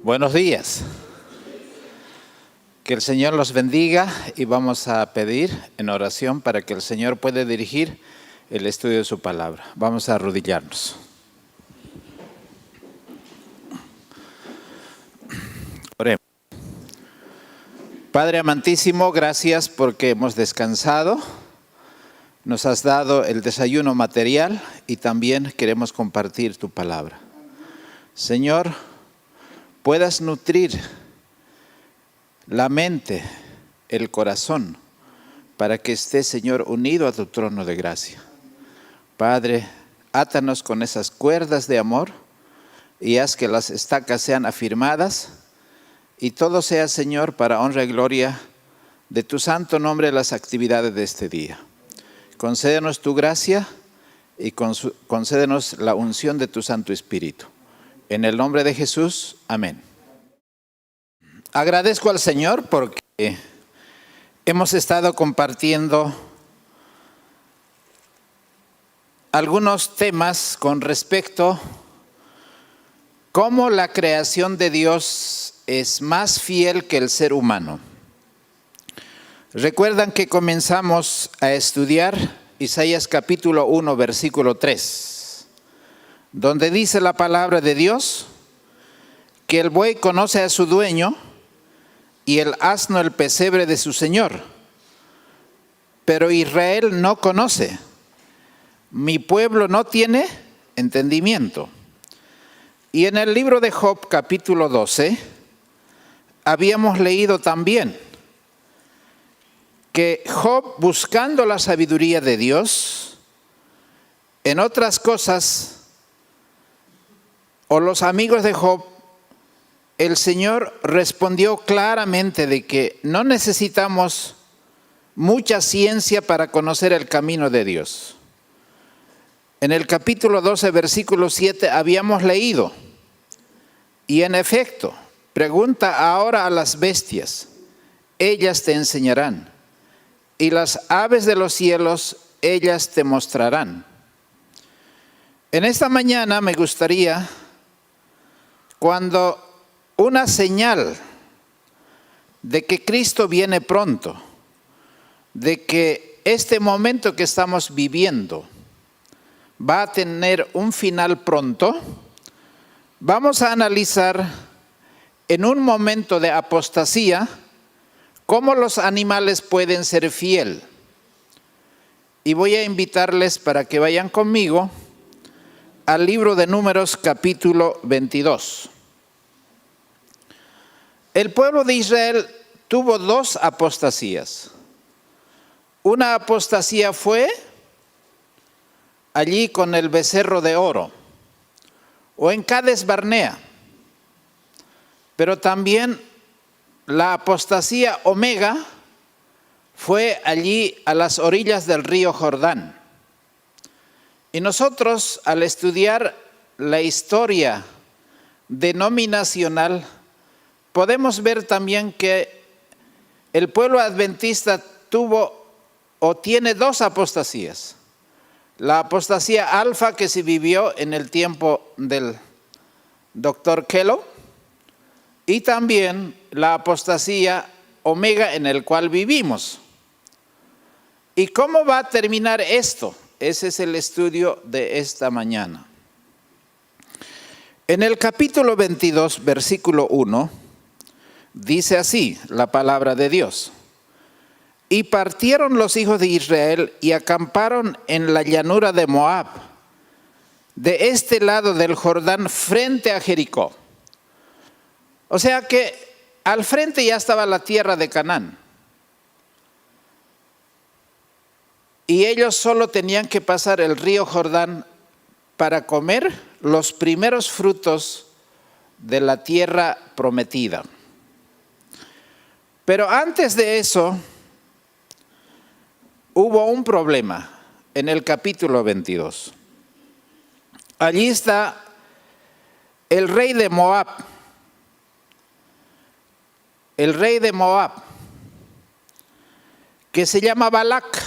Buenos días. Que el Señor los bendiga y vamos a pedir en oración para que el Señor pueda dirigir el estudio de su palabra. Vamos a arrodillarnos. Oremos. Padre amantísimo, gracias porque hemos descansado. Nos has dado el desayuno material y también queremos compartir tu palabra. Señor, puedas nutrir la mente, el corazón, para que esté, Señor, unido a tu trono de gracia. Padre, átanos con esas cuerdas de amor y haz que las estacas sean afirmadas y todo sea, Señor, para honra y gloria de tu santo nombre las actividades de este día. Concédenos tu gracia y concédenos la unción de tu Santo Espíritu. En el nombre de Jesús, amén. Agradezco al Señor porque hemos estado compartiendo algunos temas con respecto a cómo la creación de Dios es más fiel que el ser humano. Recuerdan que comenzamos a estudiar Isaías capítulo 1, versículo 3, donde dice la palabra de Dios que el buey conoce a su dueño y el asno el pesebre de su señor, pero Israel no conoce. Mi pueblo no tiene entendimiento. Y en el libro de Job capítulo 12 habíamos leído también que Job, buscando la sabiduría de Dios, en otras cosas, o los amigos de Job, el Señor respondió claramente de que no necesitamos mucha ciencia para conocer el camino de Dios. En el capítulo 12, versículo 7, habíamos leído, y en efecto, pregunta ahora a las bestias, ellas te enseñarán. Y las aves de los cielos, ellas te mostrarán. En esta mañana me gustaría, cuando una señal de que Cristo viene pronto, de que este momento que estamos viviendo va a tener un final pronto, vamos a analizar en un momento de apostasía cómo los animales pueden ser fieles. Y voy a invitarles para que vayan conmigo al libro de Números capítulo 22. El pueblo de Israel tuvo dos apostasías. Una apostasía fue allí con el becerro de oro, o en Cades Barnea, pero también la apostasía omega fue allí a las orillas del río Jordán. Y nosotros, al estudiar la historia denominacional, podemos ver también que el pueblo adventista tuvo o tiene dos apostasías. La apostasía alfa, que se vivió en el tiempo del Dr. Kellogg, y también la apostasía omega en el cual vivimos. ¿Y cómo va a terminar esto? Ese es el estudio de esta mañana. En el capítulo 22, versículo 1, dice así la palabra de Dios. Y partieron los hijos de Israel y acamparon en la llanura de Moab, de este lado del Jordán, frente a Jericó. O sea que al frente ya estaba la tierra de Canaán. Y ellos solo tenían que pasar el río Jordán para comer los primeros frutos de la tierra prometida. Pero antes de eso, hubo un problema en el capítulo 22. Allí está el rey de Moab. El rey de Moab, que se llama Balac.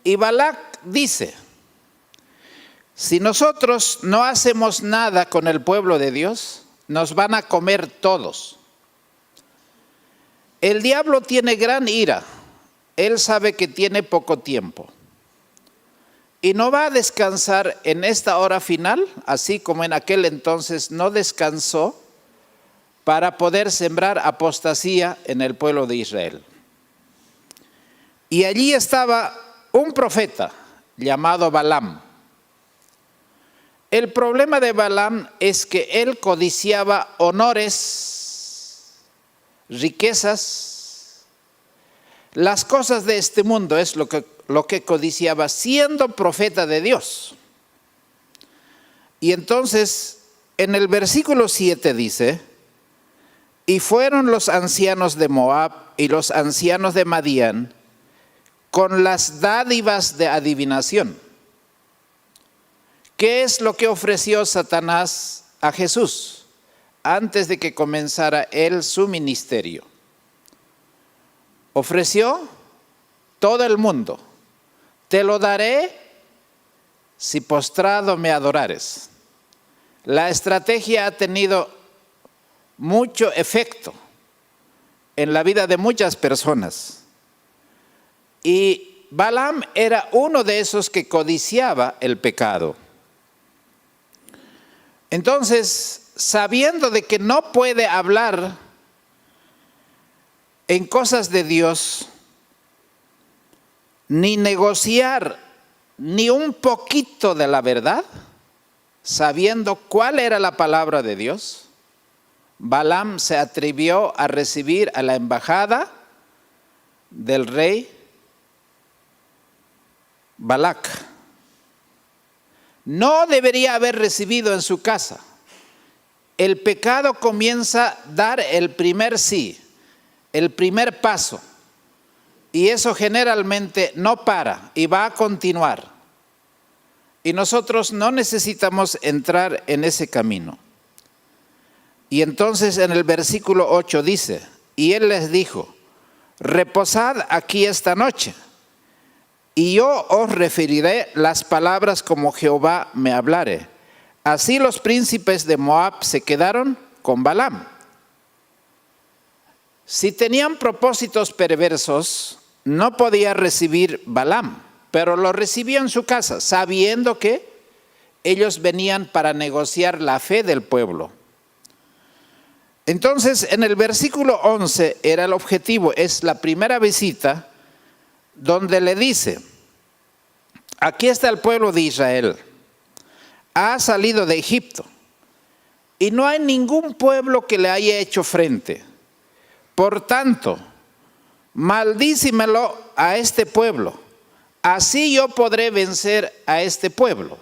Y Balac dice, si nosotros no hacemos nada con el pueblo de Dios, nos van a comer todos. El diablo tiene gran ira, él sabe que tiene poco tiempo y no va a descansar en esta hora final, así como en aquel entonces no descansó para poder sembrar apostasía en el pueblo de Israel. Y allí estaba un profeta llamado Balaam. El problema de Balaam es que él codiciaba honores, riquezas, las cosas de este mundo es lo que codiciaba siendo profeta de Dios. Y entonces en el versículo 7 dice: y fueron los ancianos de Moab y los ancianos de Madián con las dádivas de adivinación. ¿Qué es lo que ofreció Satanás a Jesús antes de que comenzara él su ministerio? Ofreció todo el mundo. Te lo daré si postrado me adorares. La estrategia ha tenido mucho efecto en la vida de muchas personas. Y Balaam era uno de esos que codiciaba el pecado. Entonces, sabiendo de que no puede hablar en cosas de Dios, ni negociar ni un poquito de la verdad, sabiendo cuál era la palabra de Dios, Balaam se atrevió a recibir a la embajada del rey Balac. No debería haber recibido en su casa. El pecado comienza a dar el primer sí, el primer paso. Y eso generalmente no para y va a continuar. Y nosotros no necesitamos entrar en ese camino. Y entonces en el versículo 8 dice: y él les dijo: reposad aquí esta noche, y yo os referiré las palabras como Jehová me hablare. Así los príncipes de Moab se quedaron con Balaam. Si tenían propósitos perversos, no podía recibir Balaam, pero lo recibió en su casa, sabiendo que ellos venían para negociar la fe del pueblo. Entonces, en el versículo 11 era el objetivo, es la primera visita donde le dice: aquí está el pueblo de Israel, ha salido de Egipto y no hay ningún pueblo que le haya hecho frente. Por tanto, maldícemelo a este pueblo, así yo podré vencer a este pueblo.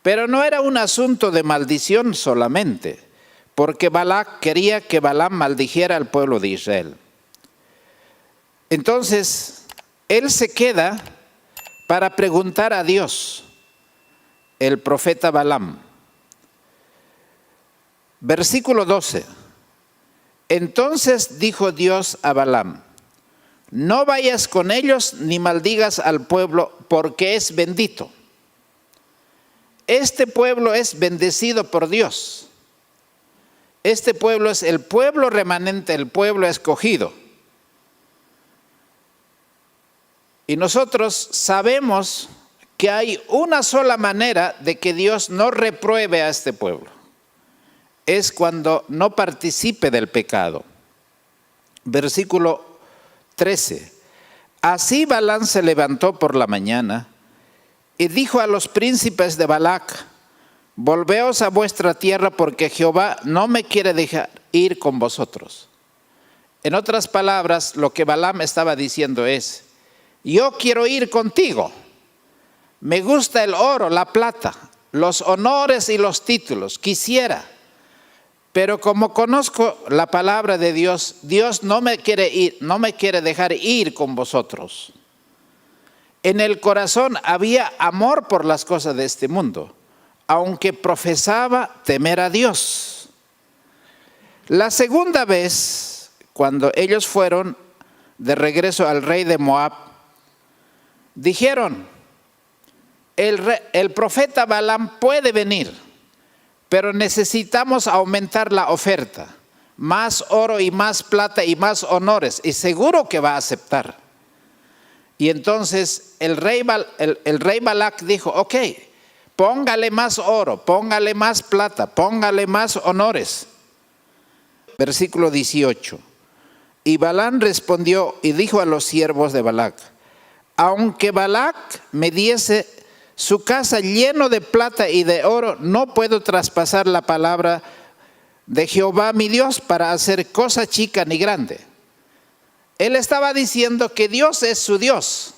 Pero no era un asunto de maldición solamente, porque Balac quería que Balaam maldijera al pueblo de Israel. Entonces, él se queda para preguntar a Dios, el profeta Balaam. Versículo 12. Entonces dijo Dios a Balaam: no vayas con ellos ni maldigas al pueblo, porque es bendito. Este pueblo es bendecido por Dios. Este pueblo es el pueblo remanente, el pueblo escogido. Y nosotros sabemos que hay una sola manera de que Dios no repruebe a este pueblo. Es cuando no participe del pecado. Versículo 13. Así Balaam se levantó por la mañana y dijo a los príncipes de Balac: volveos a vuestra tierra, porque Jehová no me quiere dejar ir con vosotros. En otras palabras, lo que Balaam estaba diciendo es: yo quiero ir contigo. Me gusta el oro, la plata, los honores y los títulos, quisiera. Pero como conozco la palabra de Dios, Dios no me quiere dejar ir con vosotros. En el corazón había amor por las cosas de este mundo, aunque profesaba temer a Dios. La segunda vez, cuando ellos fueron de regreso al rey de Moab, dijeron: el profeta Balaam puede venir, pero necesitamos aumentar la oferta. Más oro y más plata y más honores. Y seguro que va a aceptar. Y entonces el rey Balac dijo, ok, póngale más oro, póngale más plata, póngale más honores. Versículo 18. Y Balaam respondió y dijo a los siervos de Balac, aunque Balac me diese su casa lleno de plata y de oro, no puedo traspasar la palabra de Jehová mi Dios para hacer cosa chica ni grande. Él estaba diciendo que Dios es su Dios,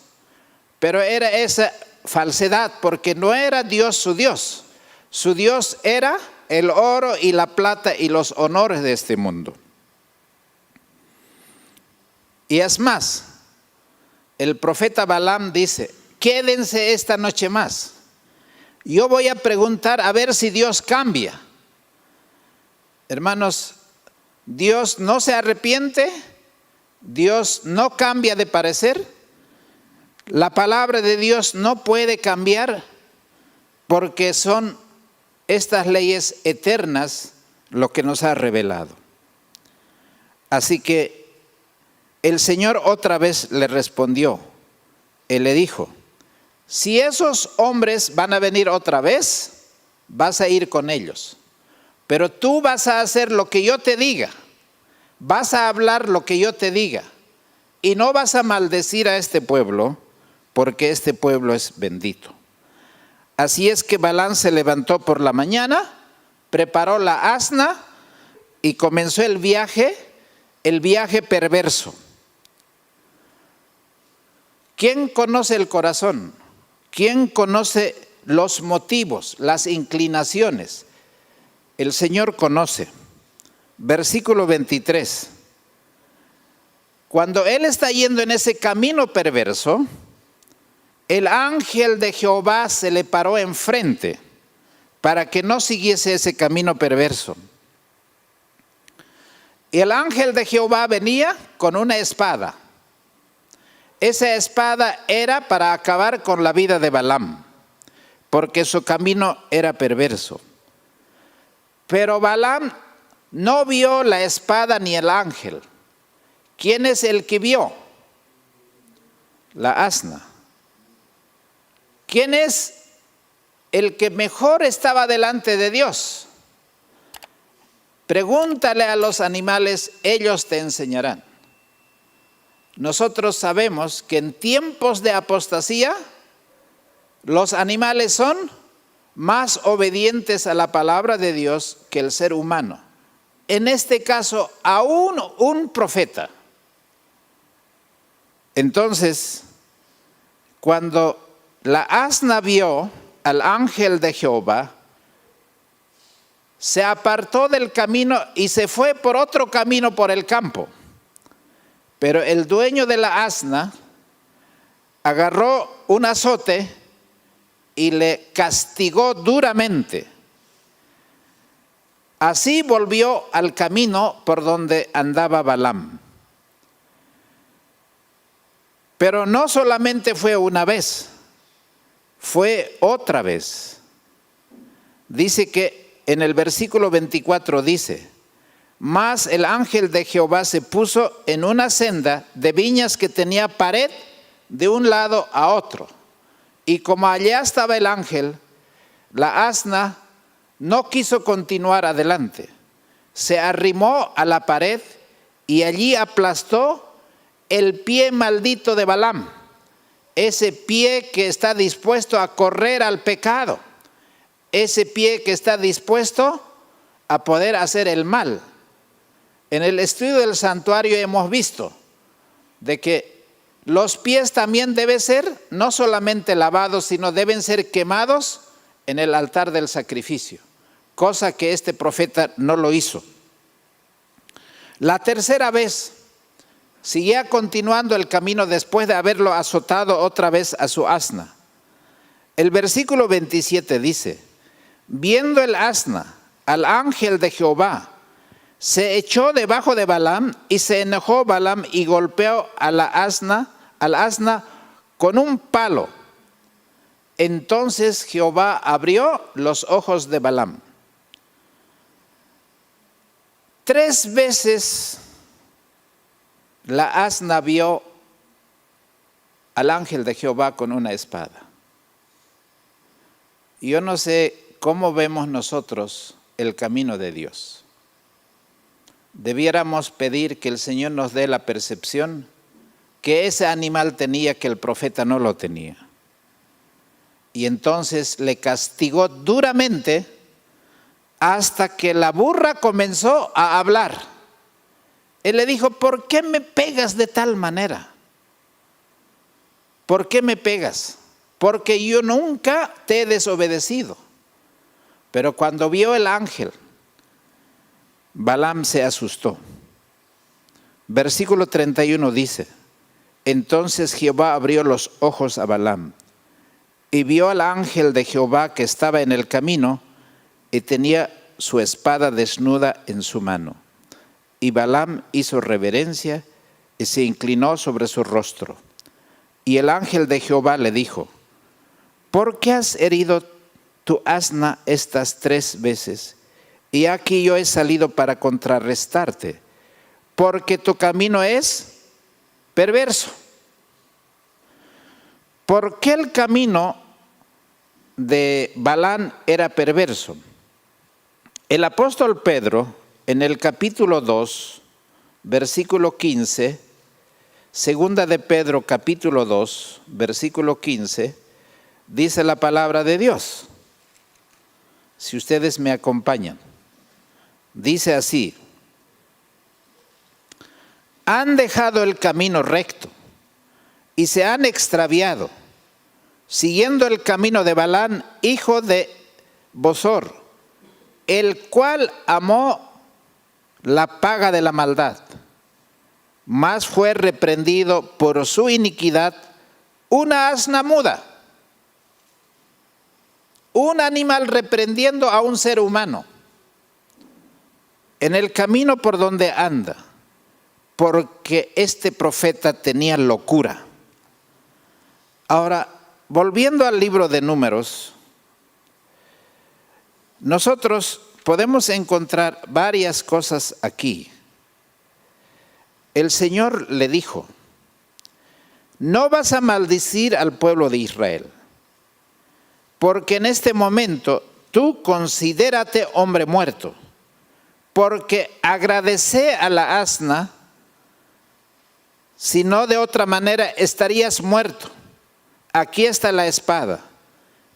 pero era esa falsedad porque no era Dios su Dios. Su Dios era el oro y la plata y los honores de este mundo. Y es más, el profeta Balaam dice, quédense esta noche más. Yo voy a preguntar a ver si Dios cambia. Hermanos, Dios no se arrepiente, Dios no cambia de parecer, la palabra de Dios no puede cambiar porque son estas leyes eternas lo que nos ha revelado. Así que el Señor otra vez le respondió, Él le dijo, si esos hombres van a venir otra vez, vas a ir con ellos. Pero tú vas a hacer lo que yo te diga, vas a hablar lo que yo te diga y no vas a maldecir a este pueblo porque este pueblo es bendito. Así es que Balaam se levantó por la mañana, preparó la asna y comenzó el viaje perverso. ¿Quién conoce el corazón? ¿Quién conoce los motivos, las inclinaciones? El Señor conoce. Versículo 23. Cuando él está yendo en ese camino perverso, el ángel de Jehová se le paró enfrente para que no siguiese ese camino perverso. Y el ángel de Jehová venía con una espada. Esa espada era para acabar con la vida de Balaam, porque su camino era perverso. Pero Balaam no vio la espada ni el ángel. ¿Quién es el que vio? La asna. ¿Quién es el que mejor estaba delante de Dios? Pregúntale a los animales, ellos te enseñarán. Nosotros sabemos que en tiempos de apostasía, los animales son más obedientes a la palabra de Dios que el ser humano. En este caso, aún un profeta. Entonces, cuando la asna vio al ángel de Jehová, se apartó del camino y se fue por otro camino por el campo. Pero el dueño de la asna agarró un azote y le castigó duramente. Así volvió al camino por donde andaba Balaam. Pero no solamente fue una vez, fue otra vez. Dice que en el versículo 24 dice, mas el ángel de Jehová se puso en una senda de viñas que tenía pared de un lado a otro. Y como allá estaba el ángel, la asna no quiso continuar adelante. Se arrimó a la pared y allí aplastó el pie maldito de Balaam. Ese pie que está dispuesto a correr al pecado. Ese pie que está dispuesto a poder hacer el mal. En el estudio del santuario hemos visto de que los pies también deben ser no solamente lavados, sino deben ser quemados en el altar del sacrificio, cosa que este profeta no lo hizo. La tercera vez, seguía continuando el camino después de haberlo azotado otra vez a su asna. El versículo 27 dice, viendo el asna al ángel de Jehová, se echó debajo de Balaam y se enojó Balaam y golpeó al asna con un palo. Entonces Jehová abrió los ojos de Balaam 3 veces la asna vio al ángel de Jehová con una espada. Yo no sé cómo vemos nosotros el camino de Dios. Debiéramos pedir que el Señor nos dé la percepción que ese animal tenía que el profeta no lo tenía. Y entonces le castigó duramente hasta que la burra comenzó a hablar. Él le dijo: ¿por qué me pegas de tal manera? ¿Por qué me pegas? Porque yo nunca te he desobedecido. Pero cuando vio el ángel, Balaam se asustó. Versículo 31 dice: entonces Jehová abrió los ojos a Balaam y vio al ángel de Jehová que estaba en el camino y tenía su espada desnuda en su mano. Y Balaam hizo reverencia y se inclinó sobre su rostro. Y el ángel de Jehová le dijo: ¿por qué has herido tu asna estas 3 veces? Y aquí yo he salido para contrarrestarte, porque tu camino es perverso. ¿Por qué el camino de Balaam era perverso? El apóstol Pedro, en el capítulo 2, versículo 15, segunda de Pedro, capítulo 2, versículo 15, dice la palabra de Dios. Si ustedes me acompañan, dice así: han dejado el camino recto y se han extraviado, siguiendo el camino de Balaam, hijo de Bosor, el cual amó la paga de la maldad, mas fue reprendido por su iniquidad una asna muda. Un animal reprendiendo a un ser humano en el camino por donde anda, porque este profeta tenía locura. Ahora, volviendo al libro de Números, nosotros podemos encontrar varias cosas aquí. El Señor le dijo: no vas a maldecir al pueblo de Israel, porque en este momento tú considérate hombre muerto, porque agradecé a la asna, si no de otra manera estarías muerto. Aquí está la espada,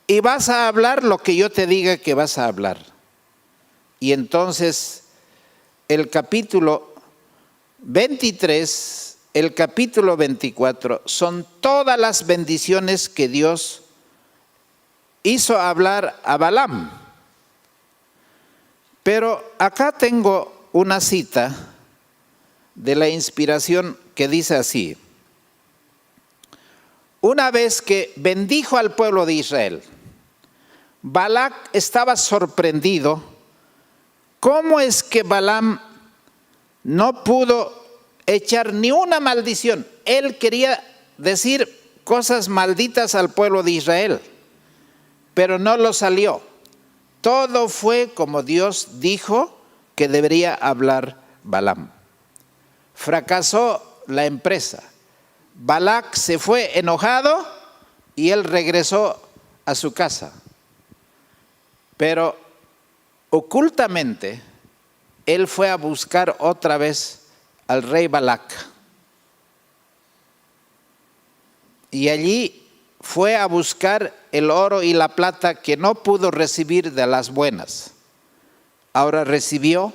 y vas a hablar lo que yo te diga que vas a hablar. Y entonces el capítulo 23, el capítulo 24, son todas las bendiciones que Dios hizo hablar a Balaam. Pero acá tengo una cita de la inspiración que dice así: una vez que bendijo al pueblo de Israel, Balac estaba sorprendido. ¿Cómo es que Balaam no pudo echar ni una maldición? Él quería decir cosas malditas al pueblo de Israel, pero no lo salió. Todo fue como Dios dijo que debería hablar Balaam. Fracasó la empresa. Balac se fue enojado y él regresó a su casa. Pero ocultamente él fue a buscar otra vez al rey Balac. Y allí fue a buscar el oro y la plata que no pudo recibir de las buenas. Ahora recibió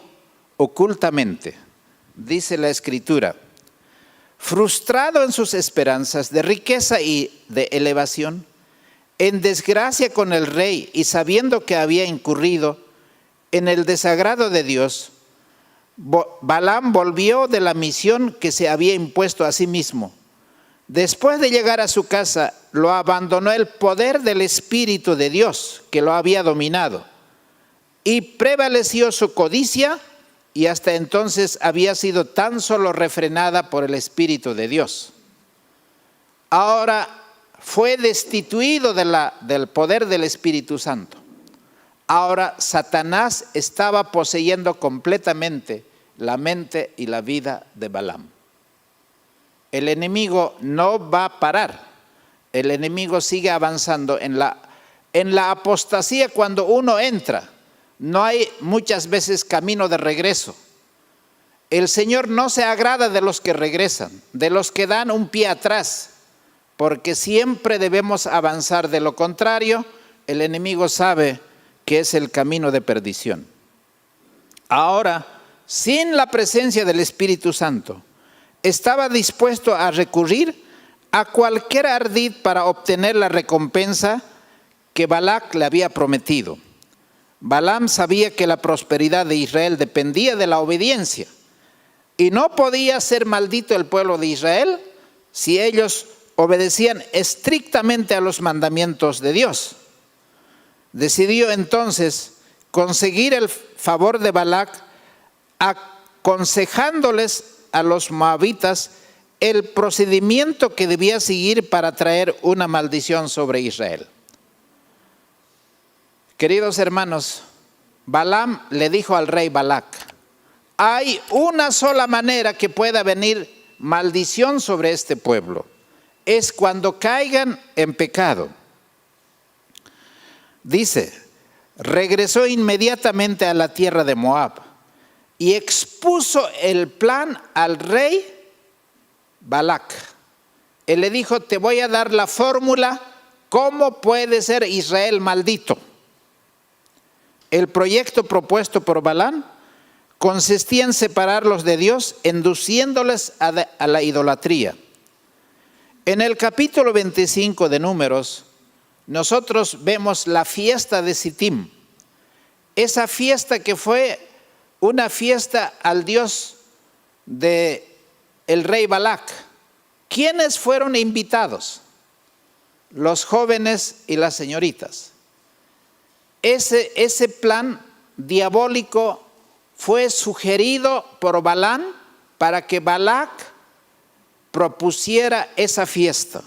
ocultamente. Dice la Escritura: frustrado en sus esperanzas de riqueza y de elevación, en desgracia con el rey y sabiendo que había incurrido en el desagrado de Dios, Balaam volvió de la misión que se había impuesto a sí mismo. Después de llegar a su casa, lo abandonó el poder del Espíritu de Dios que lo había dominado, y prevaleció su codicia, y hasta entonces había sido tan solo refrenada por el Espíritu de Dios. Ahora fue destituido del poder del Espíritu Santo. Ahora Satanás estaba poseyendo completamente la mente y la vida de Balaam. El enemigo no va a parar. El enemigo sigue avanzando en la apostasía. Cuando uno entra, no hay muchas veces camino de regreso. El Señor no se agrada de los que regresan, de los que dan un pie atrás, porque siempre debemos avanzar. De lo contrario, el enemigo sabe que es el camino de perdición. Ahora, sin la presencia del Espíritu Santo, estaba dispuesto a recurrir a cualquier ardid para obtener la recompensa que Balac le había prometido. Balaam sabía que la prosperidad de Israel dependía de la obediencia y no podía ser maldito el pueblo de Israel si ellos obedecían estrictamente a los mandamientos de Dios. Decidió entonces conseguir el favor de Balac, aconsejándoles a los moabitas el procedimiento que debía seguir para traer una maldición sobre Israel. Queridos hermanos, Balaam le dijo al rey Balac: hay una sola manera que pueda venir maldición sobre este pueblo, es cuando caigan en pecado. Dice, regresó inmediatamente a la tierra de Moab y expuso el plan al rey Balac. Él le dijo: te voy a dar la fórmula, ¿cómo puede ser Israel maldito? El proyecto propuesto por Balaam consistía en separarlos de Dios, induciéndoles a la idolatría. En el capítulo 25 de Números, nosotros vemos la fiesta de Sittim. Esa fiesta que fue una fiesta al Dios del rey Balac. ¿Quiénes fueron invitados? Los jóvenes y las señoritas. Ese plan diabólico fue sugerido por Balaam para que Balac propusiera esa fiesta.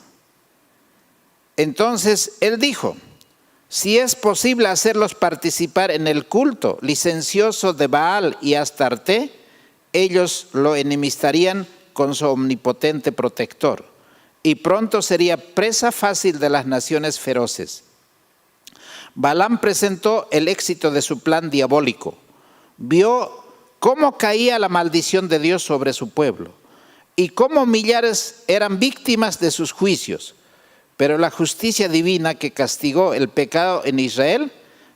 Entonces él dijo: si es posible hacerlos participar en el culto licencioso de Baal y Astarte, ellos lo enemistarían con su omnipotente protector, y pronto sería presa fácil de las naciones feroces. Balaam presentó el éxito de su plan diabólico. Vio cómo caía la maldición de Dios sobre su pueblo y cómo millares eran víctimas de sus juicios. Pero la justicia divina que castigó el pecado en Israel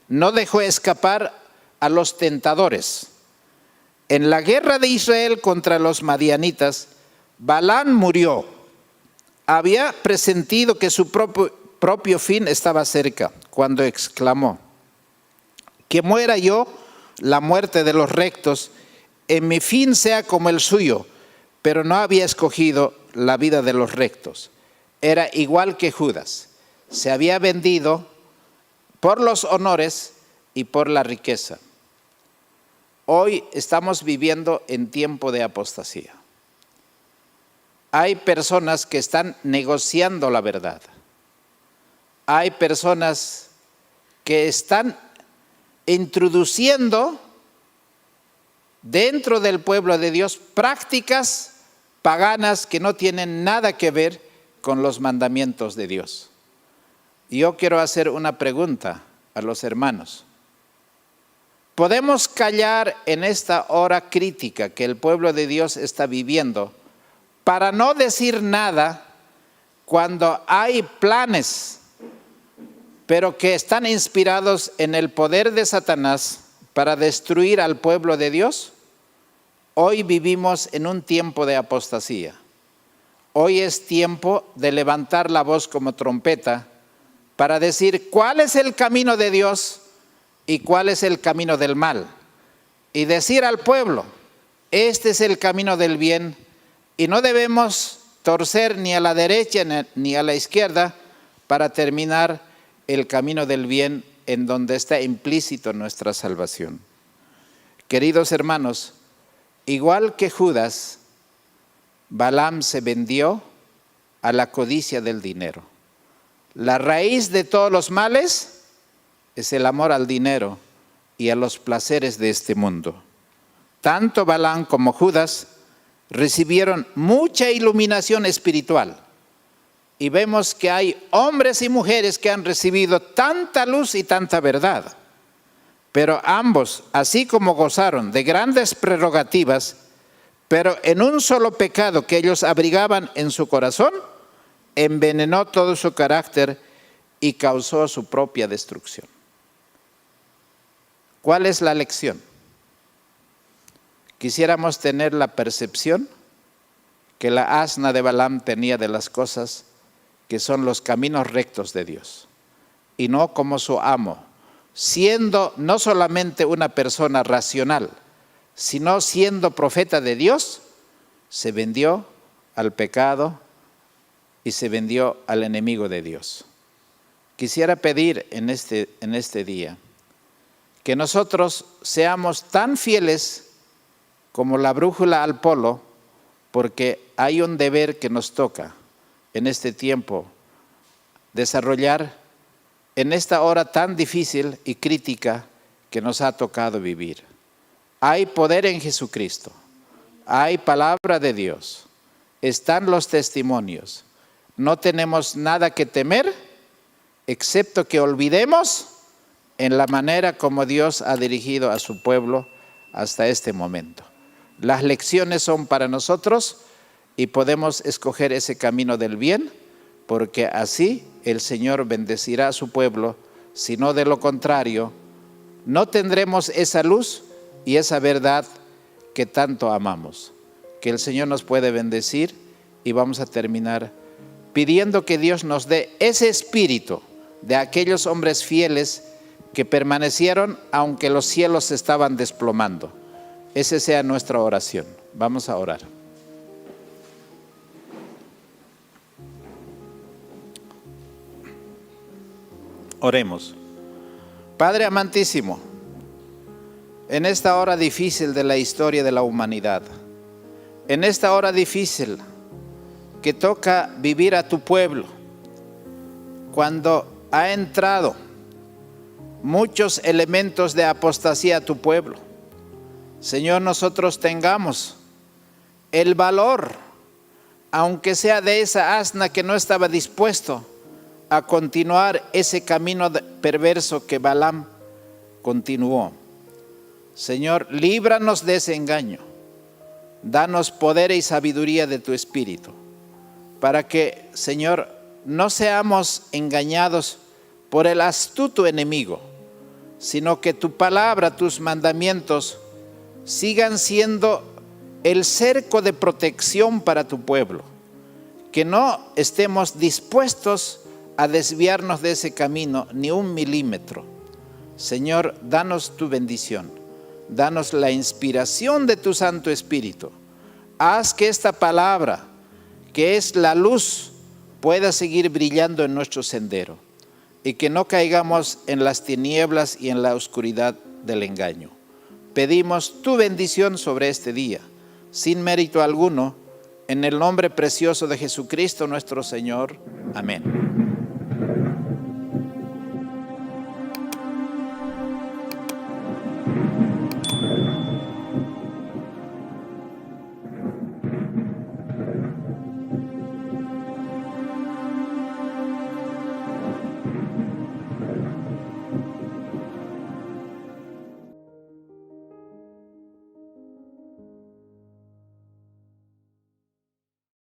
no dejó escapar a los tentadores. En la guerra de Israel contra los madianitas, Balaam murió. Había presentido que su propio fin estaba cerca, cuando exclamó: que muera yo la muerte de los rectos, en mi fin sea como el suyo. Pero no había escogido la vida de los rectos. Era igual que Judas, se había vendido por los honores y por la riqueza. Hoy estamos viviendo en tiempo de apostasía. Hay personas que están negociando la verdad. Hay personas que están introduciendo dentro del pueblo de Dios prácticas paganas que no tienen nada que ver con los mandamientos de Dios. Yo quiero hacer una pregunta a los hermanos. ¿Podemos callar en esta hora crítica que el pueblo de Dios está viviendo para no decir nada cuando hay planes, pero que están inspirados en el poder de Satanás para destruir al pueblo de Dios? Hoy vivimos en un tiempo de apostasía. Hoy es tiempo de levantar la voz como trompeta para decir cuál es el camino de Dios y cuál es el camino del mal. Y decir al pueblo: este es el camino del bien, y no debemos torcer ni a la derecha ni a la izquierda para terminar el camino del bien en donde está implícito nuestra salvación. Queridos hermanos, igual que Judas, Balaam se vendió a la codicia del dinero. La raíz de todos los males es el amor al dinero y a los placeres de este mundo. tanto Balaam como Judas recibieron mucha iluminación espiritual. Y vemos que hay hombres y mujeres que han recibido tanta luz y tanta verdad. Pero ambos, así como gozaron de grandes prerrogativas, pero en un solo pecado que ellos abrigaban en su corazón, envenenó todo su carácter y causó su propia destrucción. ¿Cuál es la lección? Quisiéramos tener la percepción que la asna de Balaam tenía de las cosas que son los caminos rectos de Dios, y no como su amo, siendo no solamente una persona racional, sino siendo profeta de Dios, se vendió al pecado y se vendió al enemigo de Dios. Quisiera pedir en este día que nosotros seamos tan fieles como la brújula al polo, porque hay un deber que nos toca en este tiempo desarrollar en esta hora tan difícil y crítica que nos ha tocado vivir. Hay poder en Jesucristo, hay palabra de Dios, están los testimonios. No tenemos nada que temer, excepto que olvidemos en la manera como Dios ha dirigido a su pueblo hasta este momento. Las lecciones son para nosotros y podemos escoger ese camino del bien, porque así el Señor bendecirá a su pueblo. Si no, de lo contrario, no tendremos esa luz y esa verdad que tanto amamos. Que el Señor nos puede bendecir, y vamos a terminar pidiendo que Dios nos dé ese espíritu de aquellos hombres fieles que permanecieron aunque los cielos se estaban desplomando. Esa sea nuestra oración. Vamos a orar. Oremos. Padre amantísimo, en esta hora difícil de la historia de la humanidad, en esta hora difícil que toca vivir a tu pueblo, cuando ha entrado muchos elementos de apostasía a tu pueblo, Señor, nosotros tengamos el valor, aunque sea de esa asna que no estaba dispuesto a continuar ese camino perverso que Balaam continuó. Señor, líbranos de ese engaño. Danos poder y sabiduría de tu Espíritu, para que, Señor, no seamos engañados por el astuto enemigo, sino que tu palabra, tus mandamientos, sigan siendo el cerco de protección para tu pueblo. Que no estemos dispuestos a desviarnos de ese camino ni un milímetro. Señor, danos tu bendición, danos la inspiración de tu Santo Espíritu. Haz que esta palabra, que es la luz, pueda seguir brillando en nuestro sendero, y que no caigamos en las tinieblas y en la oscuridad del engaño. Pedimos tu bendición sobre este día, sin mérito alguno, en el nombre precioso de Jesucristo nuestro Señor. Amén.